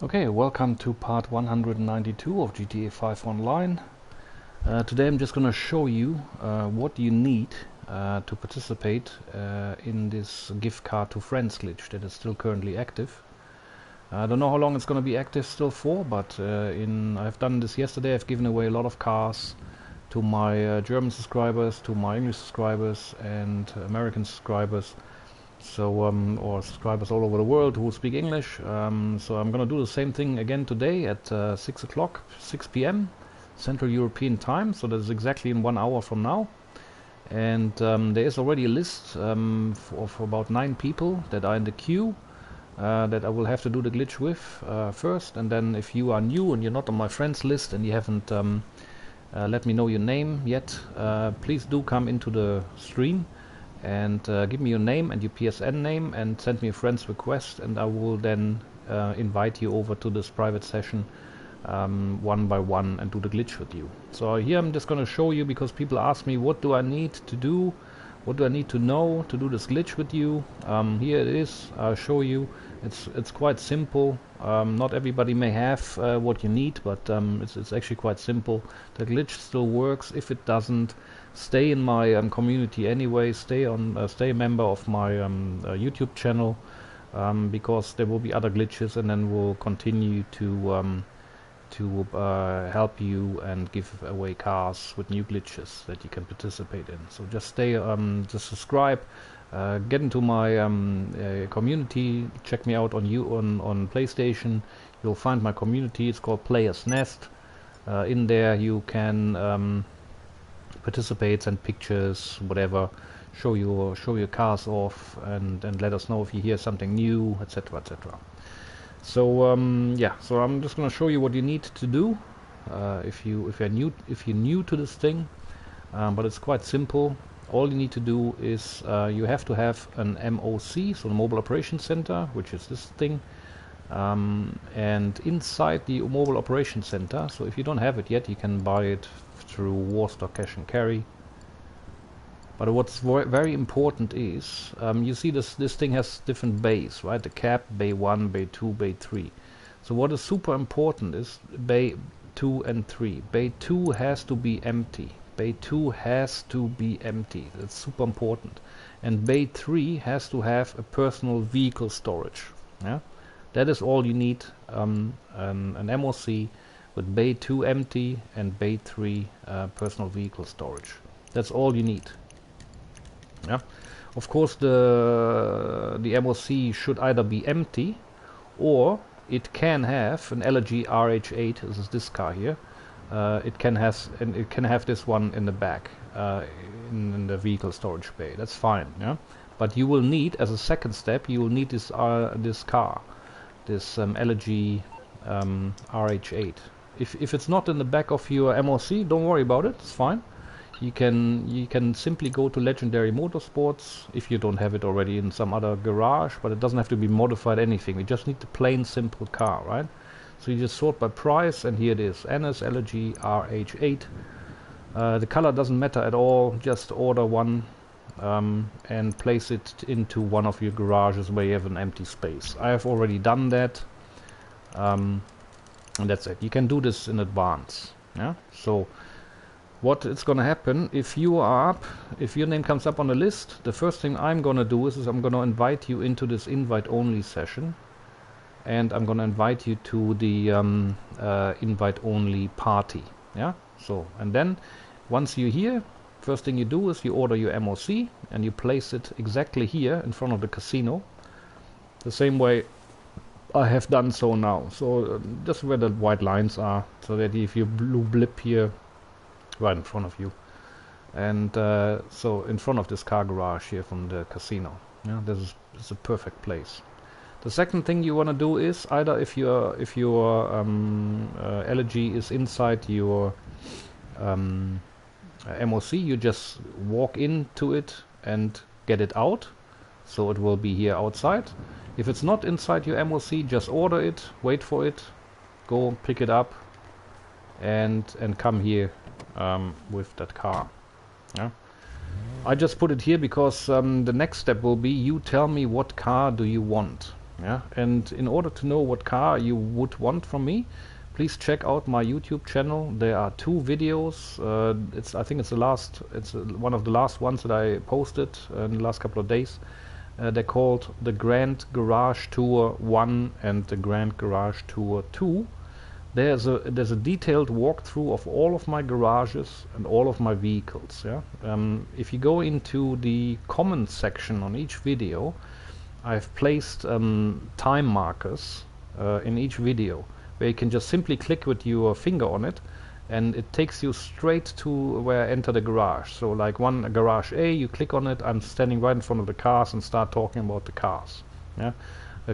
Okay, welcome to part 192 of GTA 5 Online. Today I'm just going to show you what you need to participate in this gift card to friends glitch that is still currently active. I don't know how long it's going to be active still for, but I've done this yesterday. I've given away a lot of cars to my German subscribers, to my English subscribers and American subscribers. So, or subscribers all over the world who speak English. So I'm gonna do the same thing again today at 6 o'clock, 6 p.m. Central European Time. So that's exactly in 1 hour from now. And there is already a list of about 9 people that are in the queue that I will have to do the glitch with first. And then if you are new and you're not on my friends list and you haven't let me know your name yet, please do come into the stream and give me your name and your PSN name and send me a friend's request, and I will then invite you over to this private session one by one and do the glitch with you. So here I'm just going to show you, because people ask me what do I need to do, what do I need to know to do this glitch with you. Here it is. I'll show you. It's quite simple. Not everybody may have what you need, but it's actually quite simple. The glitch still works. If it doesn't, stay in my community anyway. Stay a member of my YouTube channel, because there will be other glitches, and then we'll continue to help you and give away cars with new glitches that you can participate in. So just stay, just subscribe, get into my community. Check me out on PlayStation. You'll find my community. It's called Players Nest. In there you can participate, send pictures, whatever, show your cars off, and let us know if you hear something new, etc., etc. So yeah, so I'm just going to show you what you need to do if you're new to this thing, but it's quite simple. All you need to do is you have to have an MOC, so the Mobile Operations Center, which is this thing, and inside the Mobile Operations Center, so if you don't have it yet, you can buy it through Warstock Cash and Carry. But what's very important is, you see this thing has different bays, right? The cap, bay 1, bay 2, bay 3. So what is super important is bay 2 and 3. Bay 2 has to be empty. Bay 2 has to be empty. That's super important. And bay 3 has to have a personal vehicle storage. Yeah, that is all you need. An MOC with bay 2 empty and bay 3 personal vehicle storage. That's all you need. Yeah, of course the MOC should either be empty, or it can have an LG RH8. This is this car here. It can have this one in the back in the vehicle storage bay. That's fine. Yeah, but you will need, as a second step, you will need this car, this LG RH8. If it's not in the back of your MOC, don't worry about it. It's fine. You can simply go to Legendary Motorsports if you don't have it already in some other garage, but it doesn't have to be modified anything. We just need the plain simple car, right? So you just sort by price, and here it is, NS LG RH8. The color doesn't matter at all. Just order one and place it into one of your garages where you have an empty space. I have already done that, and that's it. You can do this in advance. Yeah. So what is going to happen if you are up, if your name comes up on the list, the first thing I'm going to do is I'm going to invite you into this invite only session, and I'm going to invite you to the invite only party. Yeah. So, and then once you're here, first thing you do is you order your MOC and you place it exactly here in front of the casino, the same way I have done so now. So just where the white lines are, so that if you blue blip here, right in front of you, and so in front of this car garage here from the casino. Yeah, this is a perfect place. The second thing you want to do is, either if your LG is inside your MOC, you just walk into it and get it out, so it will be here outside. If it's not inside your MOC, just order it, wait for it, go pick it up, and come here with that car. Yeah, I just put it here because the next step will be, you tell me what car do you want. Yeah, and in order to know what car you would want from me, please check out my YouTube channel. There are 2 videos. I think it's one of the last ones that I posted in the last couple of days. They're called the Grand Garage Tour 1 and the Grand Garage Tour 2. There's a detailed walkthrough of all of my garages and all of my vehicles. Yeah. If you go into the comments section on each video, I've placed time markers in each video, where you can just simply click with your finger on it, and it takes you straight to where I enter the garage. So like garage A, you click on it, I'm standing right in front of the cars and start talking about the cars. Yeah.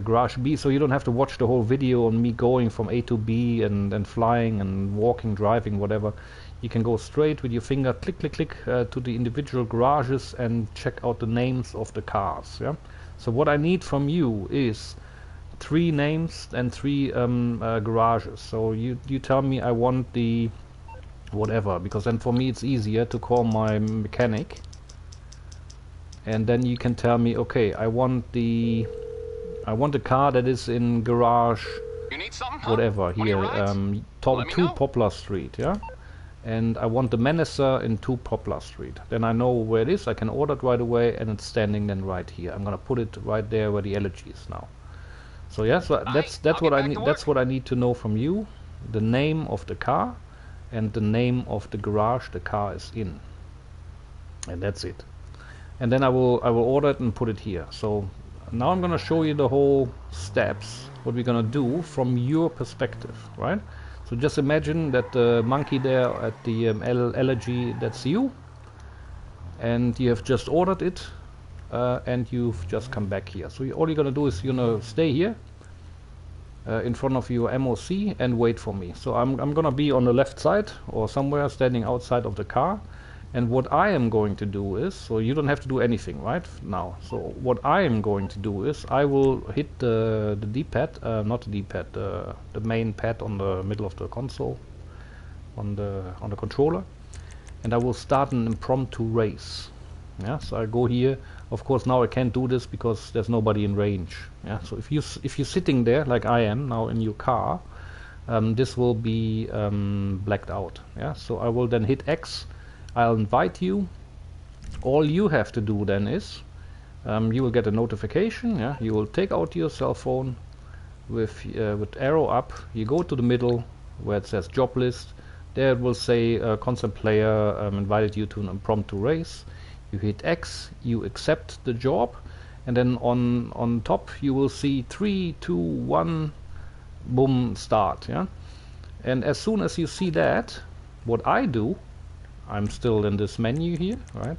Garage B, so you don't have to watch the whole video on me going from A to B and flying and walking, driving, whatever. You can go straight with your finger, click, click, click to the individual garages and check out the names of the cars. Yeah. So what I need from you is 3 names and 3 garages. So you tell me I want the whatever, because then for me it's easier to call my mechanic, and then you can tell me, okay, I want the car that is in garage whatever here, 2 Poplar Street, yeah, and I want the Menacer in 2 Poplar Street. Then I know where it is, I can order it right away, and it's standing then right here. I'm gonna put it right there where the elegy is now. So yeah, so that's what I need. That's what I need to know from you: the name of the car and the name of the garage the car is in, and that's it. And then I will order it and put it here. So now I'm gonna show you the whole steps, what we're gonna do from your perspective, right? So just imagine that the monkey there at the elegy, that's you, and you have just ordered it. And you've just come back here. So all you're gonna do is you're gonna stay here in front of your MOC and wait for me. So I'm gonna be on the left side or somewhere standing outside of the car, and what I am going to do is, so you don't have to do anything right now. So what I am going to do is I will hit the D-pad, not the D-pad, the main pad on the middle of the console, on the controller, and I will start an impromptu race. Yeah, so I go here. Of course, now I can't do this because there's nobody in range. Yeah, so if you're sitting there like I am now in your car, this will be blacked out. Yeah, so I will then hit X. I'll invite you. All you have to do then is you will get a notification. Yeah, you will take out your cell phone with arrow up. You go to the middle where it says job list. There it will say constant player invited you to an impromptu race. You hit X, you accept the job, and then on top you will see 3, 2, 1, boom, start. Yeah, and as soon as you see that, what I do, I'm still in this menu here, right?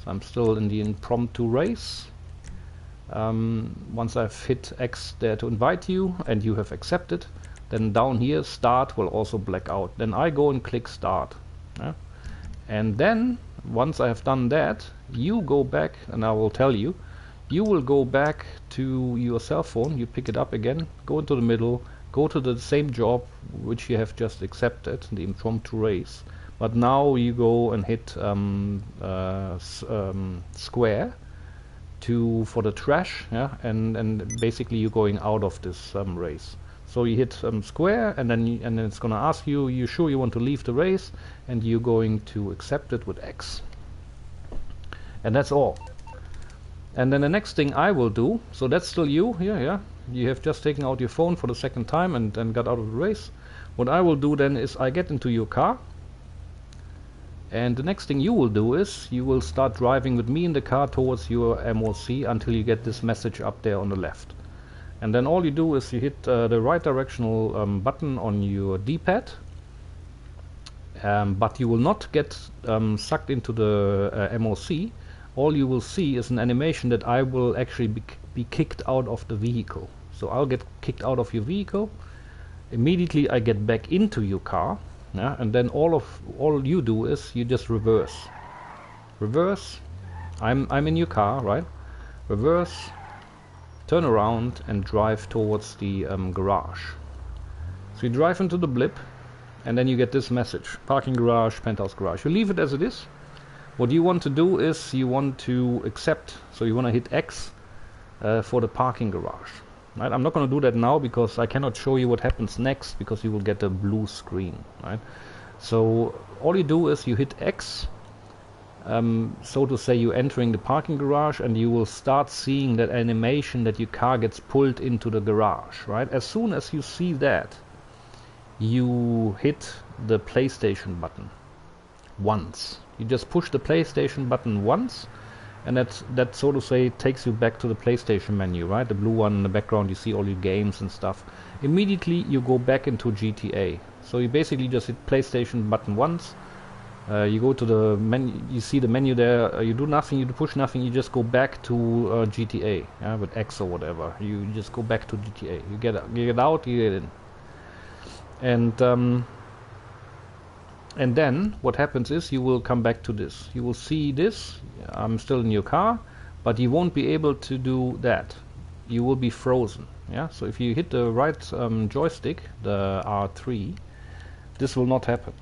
So I'm still in the impromptu race. Once I've hit X there to invite you and you have accepted, then down here start will also black out. Then I go and click start. Yeah? And then once I have done that, you go back, and I will tell you, you will go back to your cell phone, you pick it up again, go into the middle, go to the same job which you have just accepted, the impromptu race, but now you go and hit square for the trash, yeah, and basically you're going out of this race. So you hit square, and then it's gonna ask you, you sure you want to leave the race, and you're going to accept it with X. And that's all. And then the next thing I will do, so that's still you here, yeah. You have just taken out your phone for the second time and got out of the race. What I will do then is I get into your car, and the next thing you will do is you will start driving with me in the car towards your MOC until you get this message up there on the left. And then all you do is you hit the right directional button on your D-pad, but you will not get sucked into the MOC. All you will see is an animation that I will actually be kicked out of the vehicle. So I'll get kicked out of your vehicle. Immediately I get back into your car, yeah, and then all you do is you just reverse. Reverse. I'm in your car, right? Reverse. Turn around and drive towards the garage. So you drive into the blip, and then you get this message: parking garage, penthouse garage. You leave it as it is. What you want to do is you want to accept, so you want to hit X for the parking garage. right? I'm not going to do that now because I cannot show you what happens next, because you will get a blue screen, right? So all you do is you hit X, so to say, you're entering the parking garage, and you will start seeing that animation that your car gets pulled into the garage, right? As soon as you see that, you hit the PlayStation button once. You just push the PlayStation button once, and that so to say takes you back to the PlayStation menu, right? The blue one in the background, you see all your games and stuff. Immediately you go back into GTA. So you basically just hit PlayStation button once. You go to the menu, you see the menu there, you do nothing, you push nothing, you just go back to GTA, yeah, with X or whatever. You just go back to GTA. You get out, you get in. And then what happens is you will come back to this. You will see this. I'm still in your car, but you won't be able to do that. You will be frozen. Yeah. So if you hit the right joystick, the R3, this will not happen.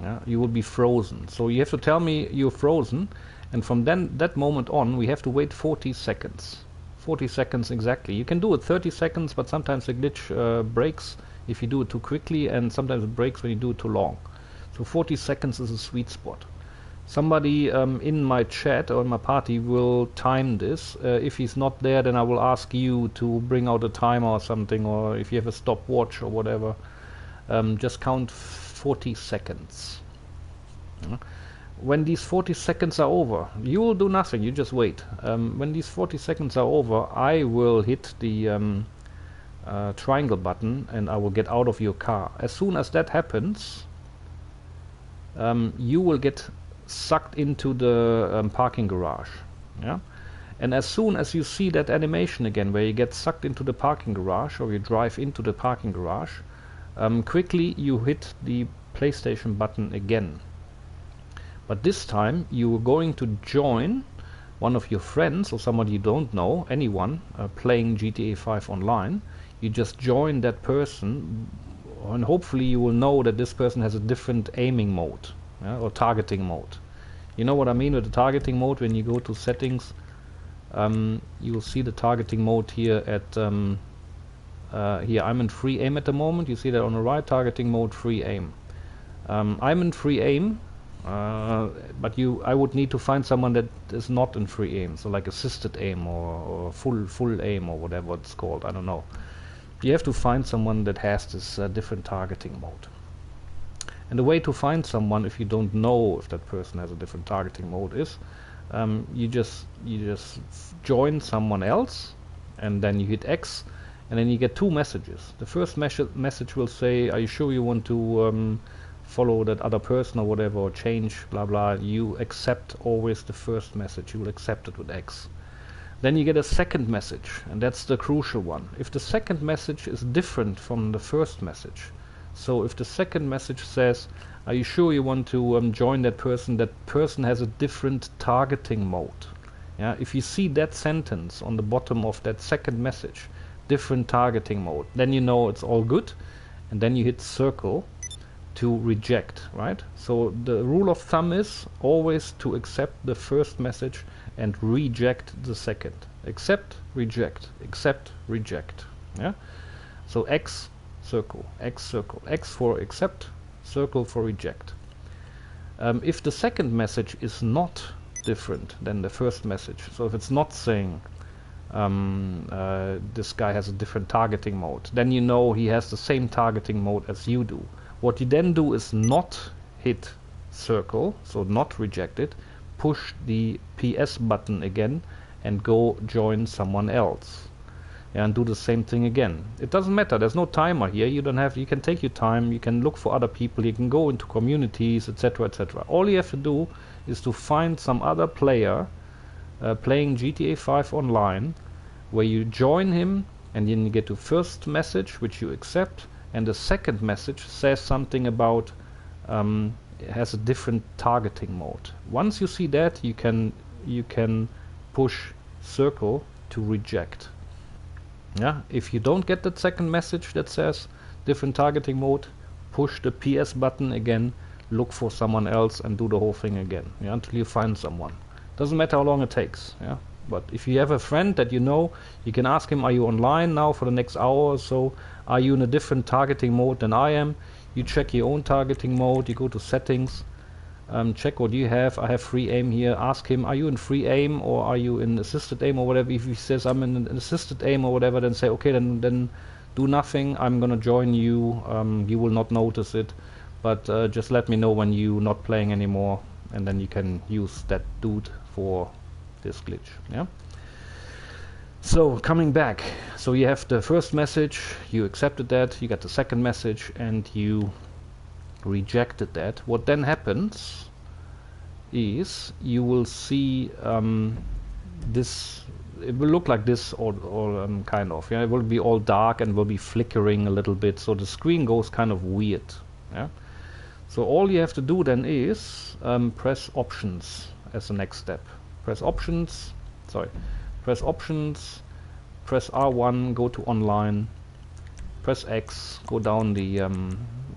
Yeah. You will be frozen. So you have to tell me you're frozen, and from that moment on, we have to wait 40 seconds. 40 seconds exactly. You can do it 30 seconds, but sometimes the glitch breaks if you do it too quickly, and sometimes it breaks when you do it too long. So 40 seconds is a sweet spot. Somebody in my chat or in my party will time this. If he's not there, then I will ask you to bring out a timer or something, or if you have a stopwatch or whatever, just count 40 seconds. When these 40 seconds are over, you will do nothing, you just wait. When these 40 seconds are over, I will hit the triangle button and I will get out of your car. As soon as that happens, you will get sucked into the parking garage, yeah. And as soon as you see that animation again, where you get sucked into the parking garage, or you drive into the parking garage, quickly you hit the PlayStation button again. But this time you are going to join one of your friends or somebody you don't know, anyone playing GTA 5 online. You just join that person, and hopefully you will know that this person has a different aiming mode, yeah, or targeting mode. You know what I mean with the targeting mode? When you go to settings, you will see the targeting mode here at here. I'm in free aim at the moment. You see that on the right, targeting mode, free aim. I'm in free aim, but I would need to find someone that is not in free aim, so like assisted aim or full aim or whatever it's called. I don't know. You have to find someone that has this different targeting mode. And the way to find someone, if you don't know if that person has a different targeting mode, is you just join someone else, and then you hit X, and then you get two messages. The first message will say, "Are you sure you want to follow that other person or whatever, or change blah blah?" You accept always the first message. You will accept it with X. Then you get a second message, and that's the crucial one. If the second message is different from the first message, so if the second message says, "Are you sure you want to join that person has a different targeting mode." Yeah, if you see that sentence on the bottom of that second message, different targeting mode, then you know it's all good, and then you hit circle to reject, right? So the rule of thumb is always to accept the first message and reject the second. Accept, reject, accept, reject. Yeah. So X, circle, X, circle, X for accept, circle for reject. If the second message is not different than the first message, so if it's not saying this guy has a different targeting mode, then you know he has the same targeting mode as you do. What you then do is not hit circle, so not reject it, push the PS button again and go join someone else. Yeah, and do the same thing again. It doesn't matter, there's no timer here. You can take your time, you can look for other people, you can go into communities, etc, etc. All you have to do is to find some other player playing GTA 5 online, where you join him, and then you get to first message, which you accept, and the second message says something about it has a different targeting mode. Once you see that, you can push circle to reject. Yeah, if you don't get that second message that says different targeting mode, push the PS button again, look for someone else, and do the whole thing again, yeah, until you find someone. Doesn't matter how long it takes. Yeah, But if you have a friend that you know, you can ask him, are you online now for the next hour or so? Are you in a different targeting mode than I am? You check your own targeting mode, you go to settings, check what you have. I have free aim here. Ask him, are you in free aim or are you in assisted aim or whatever? If he says I'm in an assisted aim or whatever, then say, okay, then do nothing. I'm gonna join you. You will not notice it, but just let me know when you're not playing anymore, and then you can use that dude for this glitch. Yeah. So coming back, so you have the first message, you accepted that, you got the second message, and you rejected that. What then happens is you will see this. It will look like this, or kind of. Yeah, it will be all dark and will be flickering a little bit, so the screen goes kind of weird. Yeah. So all you have to do then is press options as the next step. Press options. Sorry. Press options, press R1, go to online, press X, go down the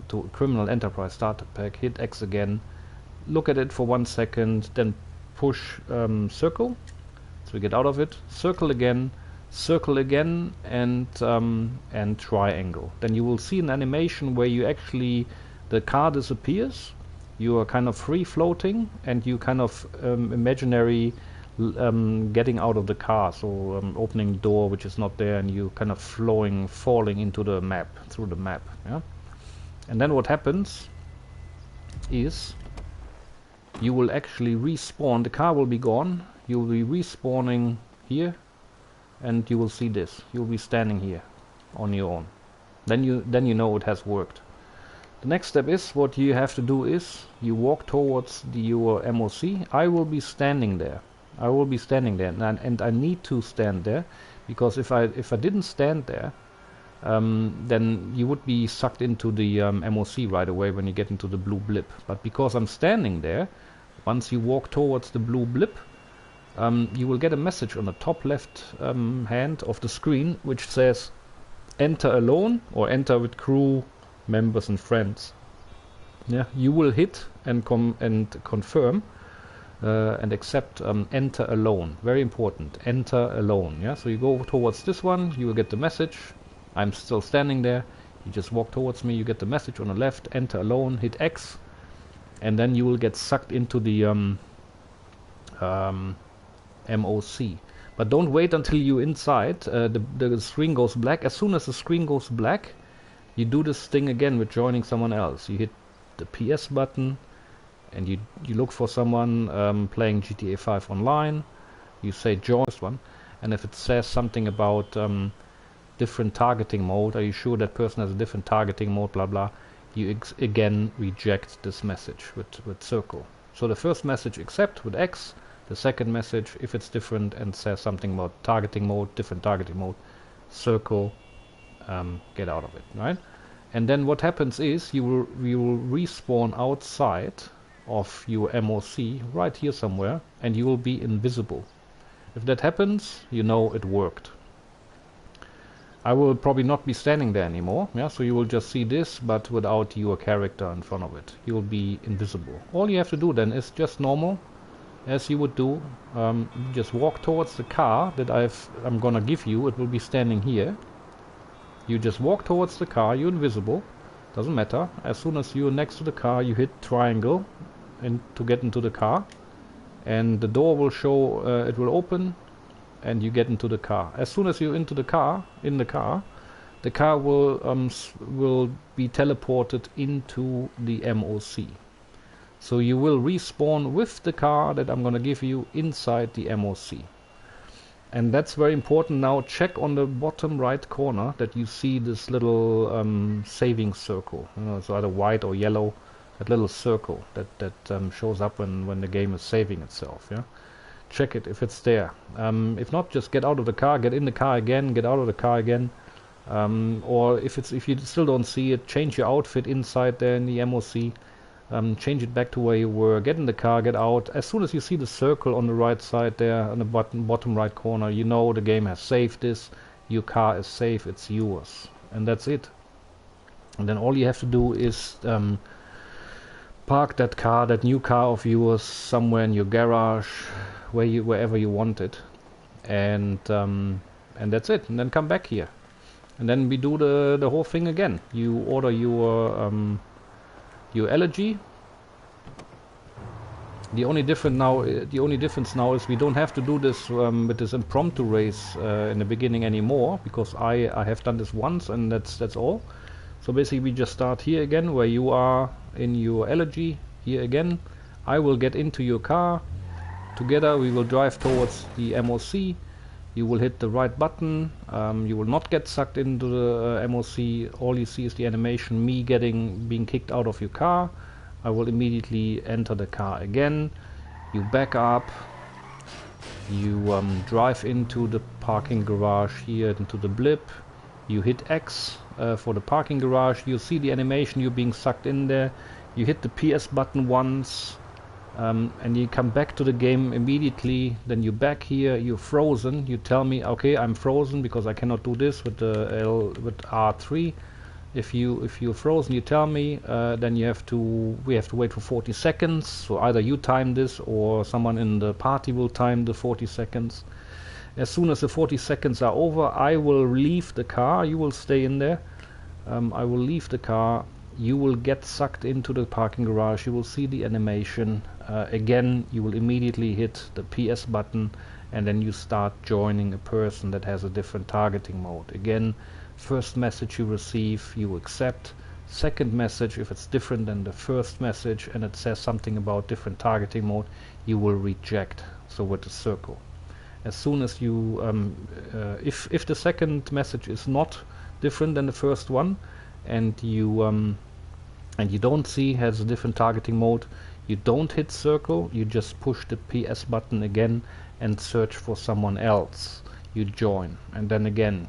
to Criminal Enterprise Starter Pack, hit X again, look at it for 1 second, then push circle, so we get out of it, circle again, and triangle. Then you will see an animation where you actually, the car disappears, you are kind of free floating, and you kind of imaginary getting out of the car, so opening the door which is not there, and you kind of falling into the map, through the map. Yeah. And then what happens is you will actually respawn. The car will be gone, you will be respawning here, and you will see this. You'll be standing here on your own. Then you know it has worked. The next step is, what you have to do is you walk towards your MOC. I will be standing there. I will be standing there, and I need to stand there, because if I didn't stand there, then you would be sucked into the MOC right away when you get into the blue blip. But because I'm standing there, once you walk towards the blue blip, you will get a message on the top left hand of the screen which says enter alone or enter with crew members and friends. Yeah, you will hit and confirm and accept enter alone. Very important, enter alone. Yeah, so you go towards this one, you will get the message. I'm still standing there. You just walk towards me, you get the message on the left, enter alone, hit X, and then you will get sucked into the MOC. But don't wait until you're inside. The screen goes black. As soon as the screen goes black, you do this thing again with joining someone else. You hit the PS button, and you look for someone playing GTA 5 online. You say join this one, and if it says something about different targeting mode, are you sure that person has a different targeting mode, blah blah, you again reject this message with circle. So the first message accept with X, the second message, if it's different and says something about targeting mode, different targeting mode, circle, get out of it, right? And then what happens is you will respawn outside of your MOC right here somewhere, and you will be invisible. If that happens, you know it worked. I will probably not be standing there anymore, yeah, so you will just see this, but without your character in front of it. You will be invisible. All you have to do then is just normal, as you would do. Just walk towards the car that I'm gonna give you. It will be standing here. You just walk towards the car, you're invisible, doesn't matter. As soon as you're next to the car, you hit triangle and to get into the car, and the door will show, it will open, and you get into the car. As soon as you're into the car, the car will be teleported into the MOC. So you will respawn with the car that I'm gonna give you inside the MOC. And that's very important. Now check on the bottom right corner that you see this little saving circle. You know, it's either white or yellow. That little circle that shows up when the game is saving itself. Yeah, check it if it's there. If not, just get out of the car, get in the car again, get out of the car again. Or if you still don't see it, change your outfit inside there in the MOC. Change it back to where you were, get in the car, get out. As soon as you see the circle on the right side there, on the bottom right corner, you know the game has saved this, your car is safe, it's yours. And that's it. And then all you have to do is park that car, that new car of yours, somewhere in your garage, wherever you want it. and that's it, and then come back here, and then we do the whole thing again. You order your elegy. The only difference now is we don't have to do this with this impromptu race in the beginning anymore, because I have done this once, and that's all. So basically we just start here again where you are in your elegy. Here again, I will get into your car. Together we will drive towards the MOC. You will hit the right button. You will not get sucked into the MOC. All you see is the animation, me being kicked out of your car. I will immediately enter the car again. You back up. You drive into the parking garage here, into the blip. You hit X for the parking garage. You see the animation, you being sucked in there. You hit the PS button once, and you come back to the game immediately. Then you back here. You're frozen. You tell me, okay, I'm frozen because I cannot do this with the with R3. If you're frozen, you tell me. Then we have to wait for 40 seconds. So either you time this or someone in the party will time the 40 seconds. As soon as the 40 seconds are over, I will leave the car. You will stay in there. I will leave the car. You will get sucked into the parking garage. You will see the animation. Again, you will immediately hit the PS button, and then you start joining a person that has a different targeting mode. Again, first message you receive, you accept. Second message, if it's different than the first message and it says something about different targeting mode, you will reject. So with the circle. As soon as you, if the second message is not different than the first one, and you don't see has a different targeting mode, you don't hit circle. You just push the PS button again and search for someone else. You join, and then again.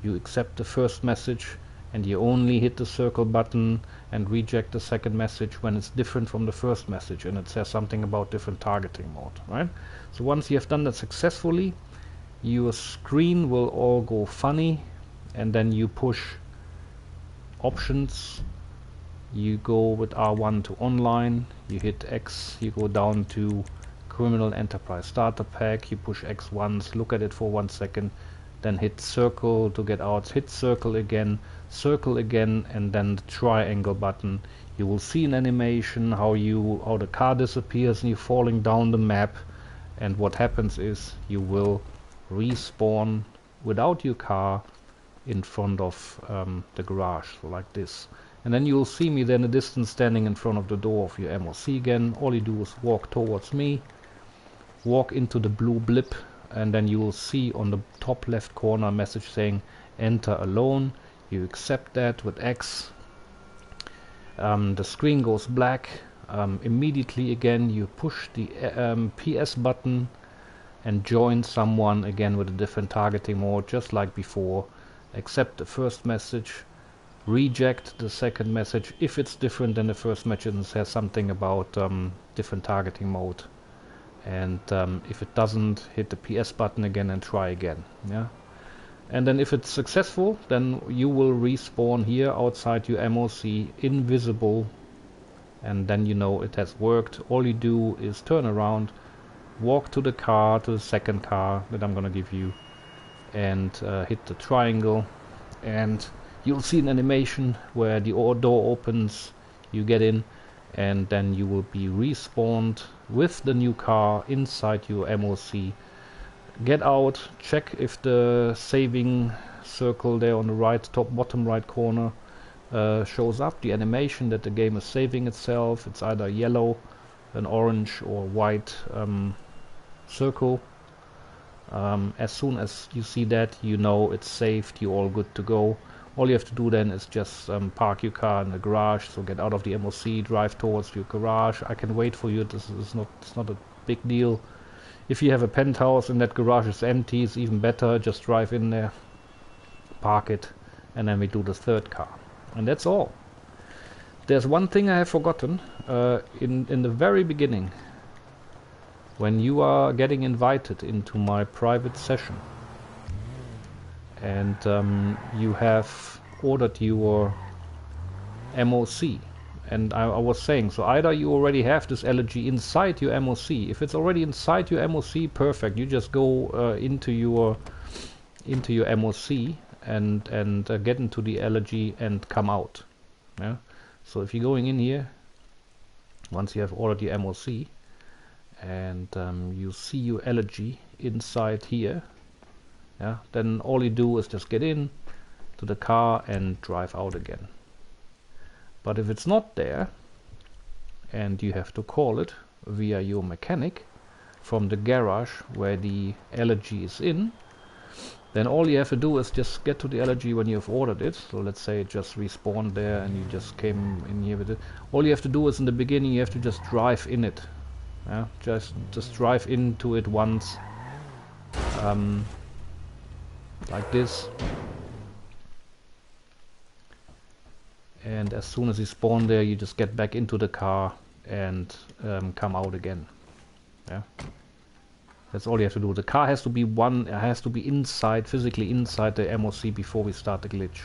You accept the first message, and you only hit the circle button and reject the second message when it's different from the first message and it says something about different targeting mode, right? So once you have done that successfully, your screen will all go funny, and then you push options. You go with R1 to online, you hit X, you go down to Criminal Enterprise Starter Pack, you push X once, look at it for 1 second, then hit circle to get out, hit circle again, and then the triangle button. You will see an animation how the car disappears and you're falling down the map, and what happens is you will respawn without your car in front of the garage, so like this. And then you'll see me then in the distance standing in front of the door of your MOC again. All you do is walk towards me, walk into the blue blip, and then you will see on the top left corner a message saying enter alone. You accept that with X. The screen goes black. Immediately again you push the PS button and join someone again with a different targeting mode, just like before. Accept the first message, reject the second message if it's different than the first message and says something about different targeting mode. And if it doesn't, hit the PS button again and try again. Yeah. And then if it's successful, then you will respawn here outside your MOC, invisible, and then you know it has worked. All you do is turn around, walk to the car, to the second car that I'm gonna give you, and hit the triangle, and you'll see an animation where the door opens, you get in, and then you will be respawned with the new car inside your MOC. Get out, check if the saving circle there on the right top bottom right corner shows up, the animation that the game is saving itself. It's either yellow, an orange or white circle. As soon as you see that, you know it's saved, you're all good to go. All you have to do then is just park your car in the garage, so get out of the MOC, drive towards your garage. I can wait for you, it's not a big deal. If you have a penthouse and that garage is empty, it's even better, just drive in there, park it, and then we do the third car. And that's all. There's one thing I have forgotten. In the very beginning, when you are getting invited into my private session, and you have ordered your MOC, And I was saying, so either you already have this elegy inside your MOC. If it's already inside your MOC, perfect. You just go into your MOC and get into the elegy and come out. Yeah. So if you're going in here, once you have ordered your MOC, and you see your elegy inside here, yeah, then all you do is just get in to the car and drive out again. But if it's not there, and you have to call it via your mechanic from the garage where the elegy is in, then all you have to do is just get to the elegy when you've ordered it. So let's say it just respawned there and you just came in here with it. All you have to do is in the beginning you have to just drive in it. Yeah, just drive into it once, like this. And as soon as you spawn there, you just get back into the car and come out again. Yeah. That's all you have to do. The car has to be inside, physically inside the MOC before we start the glitch.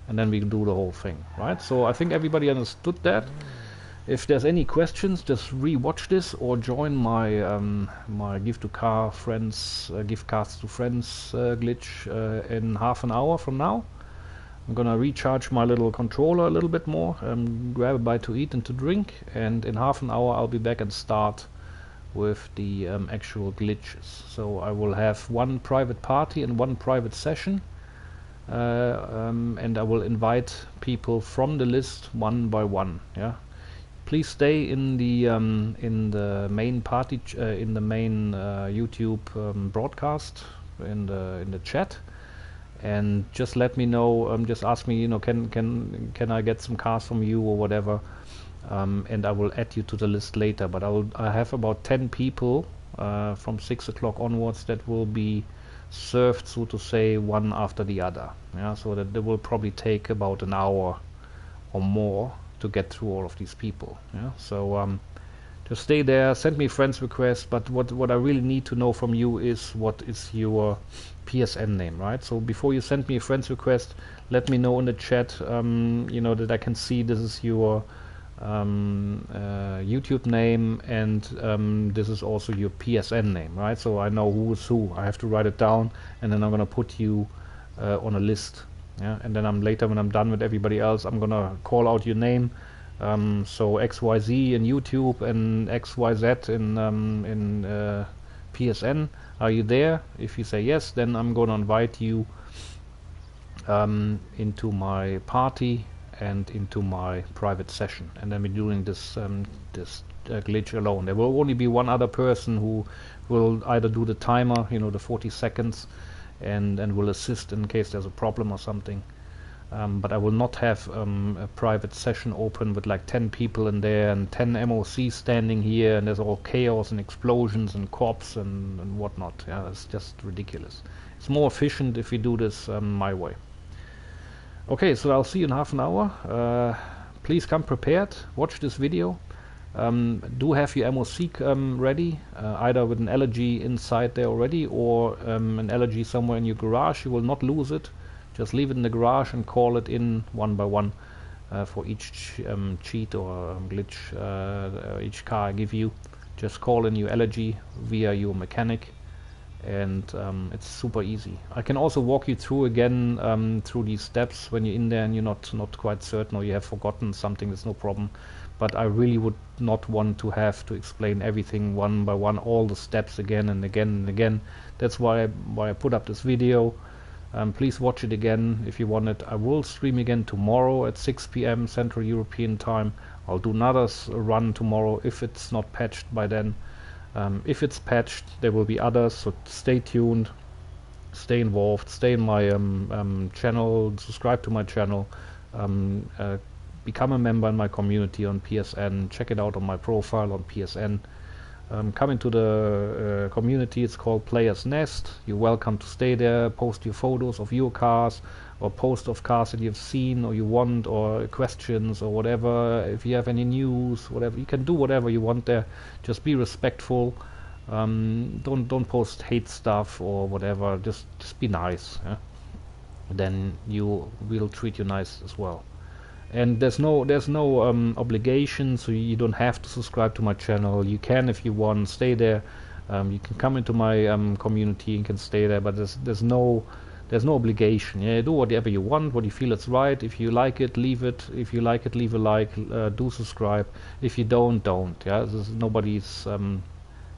And then we can do the whole thing, right? So I think everybody understood that. If there's any questions, just re-watch this or join my my give to car friends, give cards to friends glitch in half an hour from now. I'm gonna recharge my little controller a little bit more, grab a bite to eat and to drink, and in half an hour I'll be back and start with the actual glitches. So I will have one private party and one private session, and I will invite people from the list one by one. Yeah, please stay in the main party, in the main YouTube broadcast, in the chat, and just let me know. Just ask me, you know, can I get some cars from you or whatever. And I will add you to the list later, but I have about 10 people from 6 o'clock onwards that will be served, so to say, one after the other. Yeah, so that they will probably take about an hour or more to get through all of these people. Yeah, so just stay there, send me friends requests, but what I really need to know from you is what is your PSN name, right? So before you send me a friends request, let me know in the chat, you know, that I can see this is your YouTube name, and this is also your PSN name, right? So I know who is who. I have to write it down, and then I'm gonna put you on a list. Yeah, and then later when I'm done with everybody else, I'm gonna call out your name. So XYZ in YouTube and XYZ in PSN. Are you there? If you say yes, then I'm gonna invite you into my party and into my private session, and then we're doing this glitch alone. There will only be one other person who will either do the timer, you know, the 40 seconds, and will assist in case there's a problem or something. But I will not have a private session open with like 10 people in there and 10 MOC standing here, and there's all chaos and explosions and cops and whatnot. Yeah, it's just ridiculous. It's more efficient if we do this my way. Okay, so I'll see you in half an hour. Please come prepared, watch this video. Do have your MOC ready, either with an elegy inside there already, or an elegy somewhere in your garage. You will not lose it. Just leave it in the garage and call it in one by one for each cheat or glitch, each car I give you. Just call in your elegy via your mechanic, and it's super easy. I can also walk you through again through these steps when you're in there and you're not quite certain, or you have forgotten something. There's no problem, but I really would not want to have to explain everything one by one, all the steps again and again and again. That's why I put up this video. Please watch it again if you want it. I will stream again tomorrow at 6 PM Central European time. I'll do another run tomorrow if it's not patched by then. If it's patched, there will be others, so stay tuned, stay involved, stay in my channel, subscribe to my channel, become a member in my community on PSN, check it out on my profile on PSN. Come into the community. It's called Players Nest. You're welcome to stay there, post your photos of your cars, or post of cars that you've seen or you want, or questions or whatever. If you have any news, whatever, you can do whatever you want there. Just be respectful. Don't post hate stuff or whatever. Just be nice. Yeah? Then we'll treat you nice as well. And there's no obligation, so you don't have to subscribe to my channel. You can, if you want, stay there. You can come into my community and can stay there, but there's no obligation. Yeah, do whatever you want, what you feel is right. If you like it, leave it. If you like it, leave a like. Do subscribe. If you don't. Yeah, this is nobody's.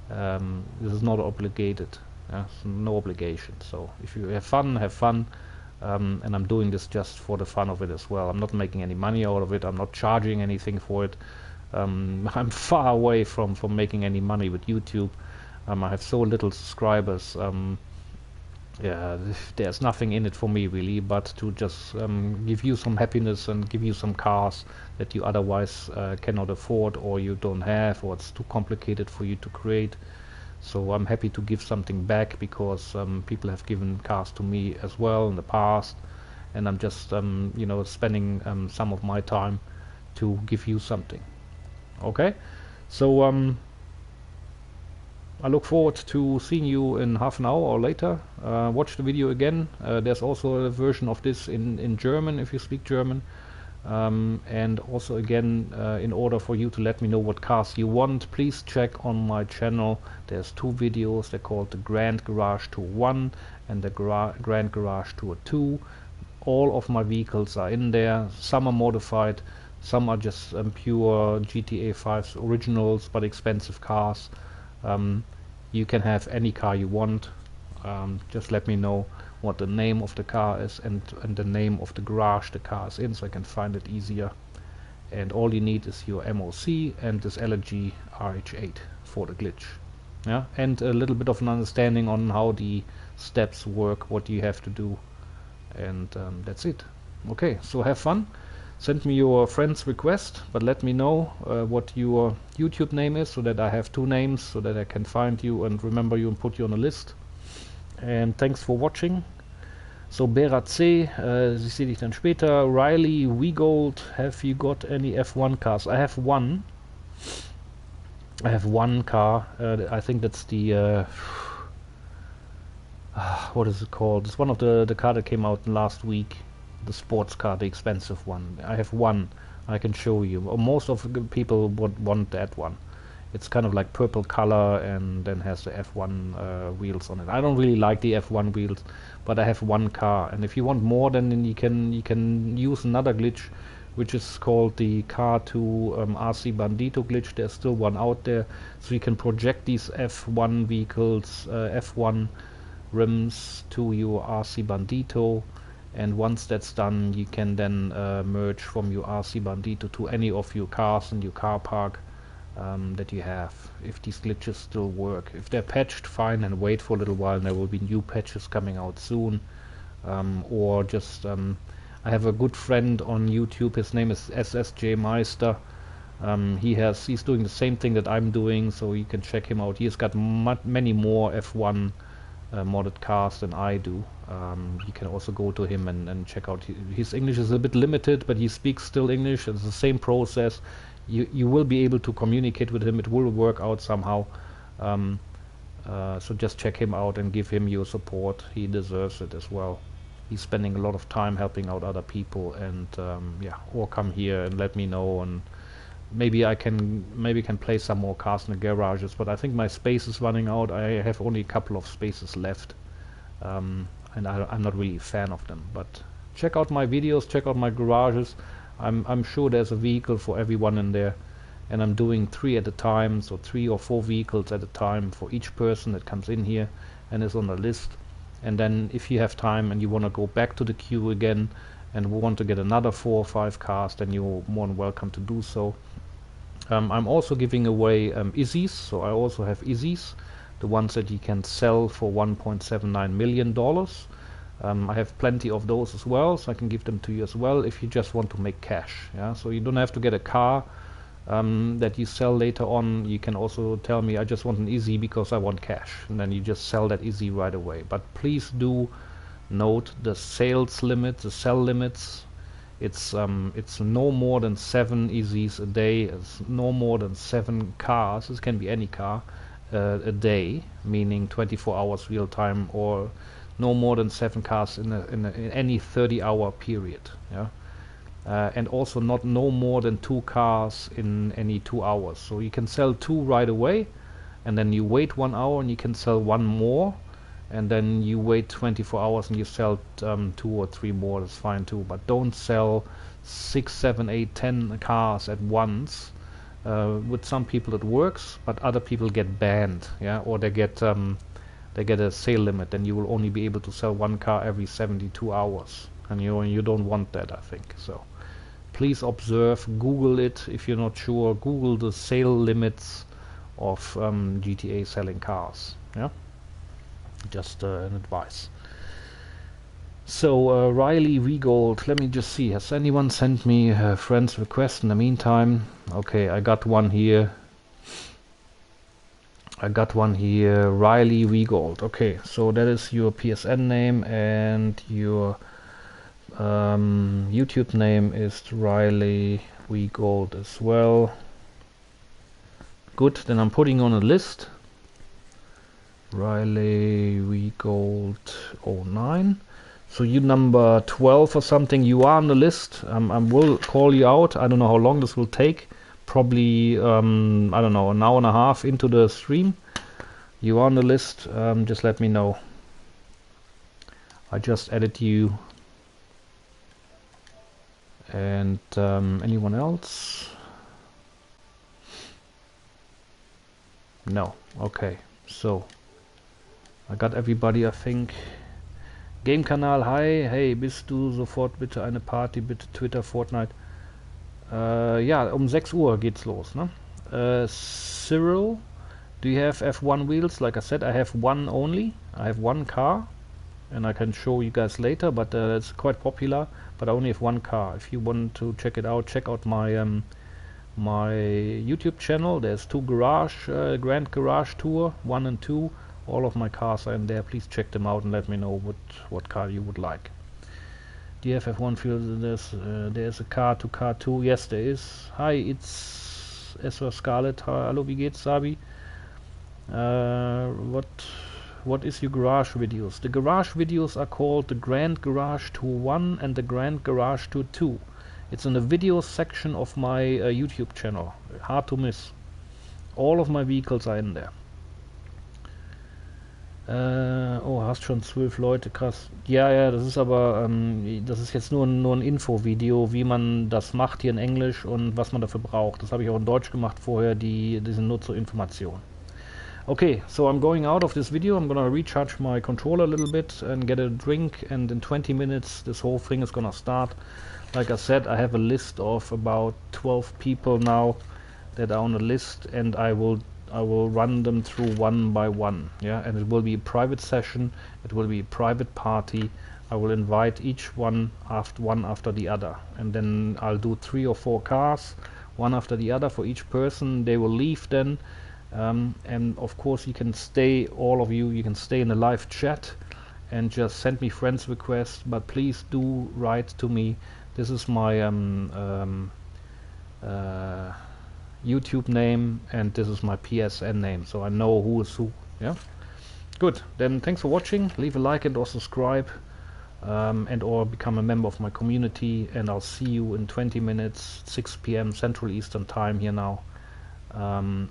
This is not obligated. Yeah, so no obligation. So if you have fun, have fun. And I'm doing this just for the fun of it as well. I'm not making any money out of it. I'm not charging anything for it. I'm far away from making any money with YouTube. I have so little subscribers. Yeah, there's nothing in it for me really, but to just give you some happiness and give you some cars that you otherwise cannot afford, or you don't have, or it's too complicated for you to create. So I'm happy to give something back, because people have given cars to me as well in the past, and I'm just you know, spending some of my time to give you something. Okay, so I look forward to seeing you in half an hour or later. Watch the video again. There's also a version of this in German if you speak German. And also again, in order for you to let me know what cars you want, please check on my channel. There's two videos. They're called the Grand Garage Tour 1 and the Grand Garage Tour 2. All of my vehicles are in there. Some are modified, some are just pure GTA 5's originals but expensive cars. You can have any car you want. Just let me know what the name of the car is and the name of the garage the car is in, so I can find it easier. And all you need is your MOC and this LG RH8 for the glitch. Yeah, and a little bit of an understanding on how the steps work, what you have to do, and that's it. Okay, so have fun. Send me your friend's request, but let me know what your YouTube name is, so that I have two names, so that I can find you and remember you and put you on a list. And thanks for watching. So Berat C, ich sehe dich dann später. Riley, WeGold, have you got any F1 cars? I have one. I have one car. I think that's the what is it called? It's one of the car that came out last week. The sports car, the expensive one. I have one. I can show you. Most of the people would want that one. It's kind of like purple color and then has the F1 wheels on it. I don't really like the F1 wheels, but I have one car. And if you want more, then you can use another glitch, which is called the Car to RC Bandito glitch. There's still one out there, so you can project these F1 vehicles, F1 rims to your RC Bandito. And once that's done, you can then merge from your RC Bandito to any of your cars in your car park that you have, if these glitches still work. If they're patched, fine, and wait for a little while, and there will be new patches coming out soon. Or just I have a good friend on YouTube, his name is SSJ Meister. He's doing the same thing that I'm doing, so you can check him out. He's got many more F1 modded cars than I do. You can also go to him and check out. His English is a bit limited, but he speaks still English. It's the same process. You will be able to communicate with him. It will work out somehow. So just check him out and give him your support. He deserves it as well. He's spending a lot of time helping out other people, and yeah, or come here and let me know, and maybe I can play some more cars in the garages. But I think my space is running out. I have only a couple of spaces left, and I'm not really a fan of them. But check out my videos, check out my garages. I'm sure there's a vehicle for everyone in there, and I'm doing 3 at a time, so 3 or 4 vehicles at a time for each person that comes in here and is on the list. And then if you have time and you want to go back to the queue again and want to get another 4 or 5 cars, then you're more than welcome to do so. I'm also giving away IZIs, so I also have IZIs, the ones that you can sell for $1.79 million. I have plenty of those as well, so I can give them to you as well if you just want to make cash. Yeah, so you don't have to get a car that you sell later on. You can also tell me, I just want an Izzy because I want cash, and then you just sell that Izzy right away. But please do note the sales limit, the sell limits. It's no more than 7 Izzys a day. It's no more than 7 cars. This can be any car a day, meaning 24 hours real time, or no more than 7 cars in any 30-hour period. Yeah, and also not no more than 2 cars in any 2 hours. So you can sell 2 right away, and then you wait 1 hour and you can sell 1 more, and then you wait 24 hours and you sell 2 or 3 more. That's fine too, but don't sell 6, 7, 8, 10 cars at once. With some people it works, but other people get banned, yeah, or they get a sale limit. Then you will only be able to sell 1 car every 72 hours, and you don't want that, I think. So please observe, Google it if you're not sure. Google the sale limits of GTA selling cars. Yeah, just an advice. So Riley Regold, let me just see, has anyone sent me a friend's request in the meantime? Okay, I got one here. Riley Regold. Okay, so that is your PSN name, and your YouTube name is Riley Regold as well. Good, then I'm putting on a list. Riley Regold 09. So you number 12 or something, you are on the list. I will call you out. I don't know how long this will take. Probably, I don't know, an hour and a half into the stream. You are on the list. Just let me know. I just added you. And anyone else? No. Okay. So I got everybody, I think. Game-Kanal, hi, hey, bist du sofort bitte eine Party, bitte Twitter, Fortnite. Ja, um 6 Uhr geht's los, ne? Cyril, do you have F1 wheels? Like I said, I have one only. I have 1 car, and I can show you guys later, but it's quite popular, but I only have 1 car. If you want to check it out, check out my my YouTube channel. There's 2 garage, Grand Garage Tour, 1 and 2. All of my cars are in there. Please check them out and let me know what car you would like. Do you have F1 field? There's a car to car 2. Yes, there is. Hi, it's Ezra Scarlett. Hallo, wie geht's, Sabi? What is your garage videos? The garage videos are called the Grand Garage Tour 1 and the Grand Garage Tour 2. It's in the video section of my YouTube channel. Hard to miss. All of my vehicles are in there. Oh, hast schon 12 Leute, krass. Ja, das ist aber, das ist jetzt nur ein Info-Video, wie man das macht hier in Englisch und was man dafür braucht. Das habe ich auch in Deutsch gemacht vorher, die sind nur zur Information. Okay, so I'm going out of this video. I'm gonna recharge my controller a little bit and get a drink, and in 20 minutes this whole thing is gonna start. Like I said, I have a list of about 12 people now that are on the list, and I will run them through one by one, yeah, and it will be a private session, it will be a private party. I will invite each one after the other, and then I'll do 3 or 4 cars, one after the other for each person. They will leave then, and of course you can stay, all of you, you can stay in the live chat and just send me friends requests, but please do write to me. This is my YouTube name, and this is my PSN name, so I know who is who. Yeah, good. Then thanks for watching. Leave a like and or subscribe, and or become a member of my community, and I'll see you in 20 minutes, 6 p.m. Central Eastern Time here now.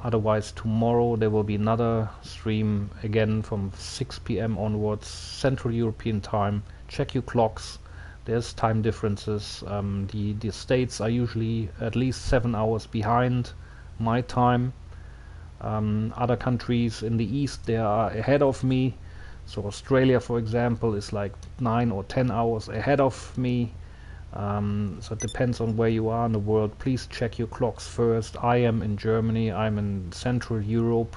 Otherwise tomorrow there will be another stream again from 6 p.m. onwards, Central European Time. Check your clocks. There's time differences. The states are usually at least 7 hours behind my time. Other countries in the east, they are ahead of me. So Australia, for example, is like 9 or 10 hours ahead of me. So it depends on where you are in the world. Please check your clocks first. I am in Germany. I'm in Central Europe.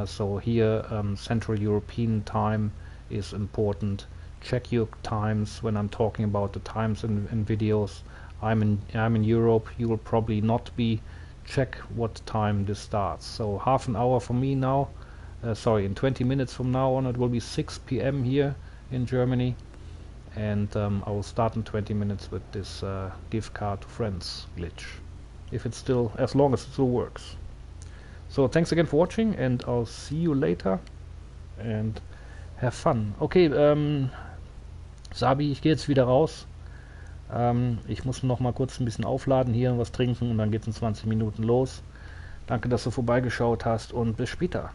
So here Central European time is important. Check your times when I'm talking about the times in videos. I'm in Europe. You will probably not be. Check what time this starts. So half an hour for me now. Sorry, in 20 minutes from now on it will be 6 p.m. here in Germany, and I will start in 20 minutes with this gift card to friends glitch, if it's still, as long as it still works. So thanks again for watching, and I'll see you later, and have fun. Okay, Sabi, ich gehe jetzt wieder raus. Ich muss noch mal kurz ein bisschen aufladen hier und was trinken und dann geht es in 20 Minuten los. Danke, dass du vorbeigeschaut hast und bis später.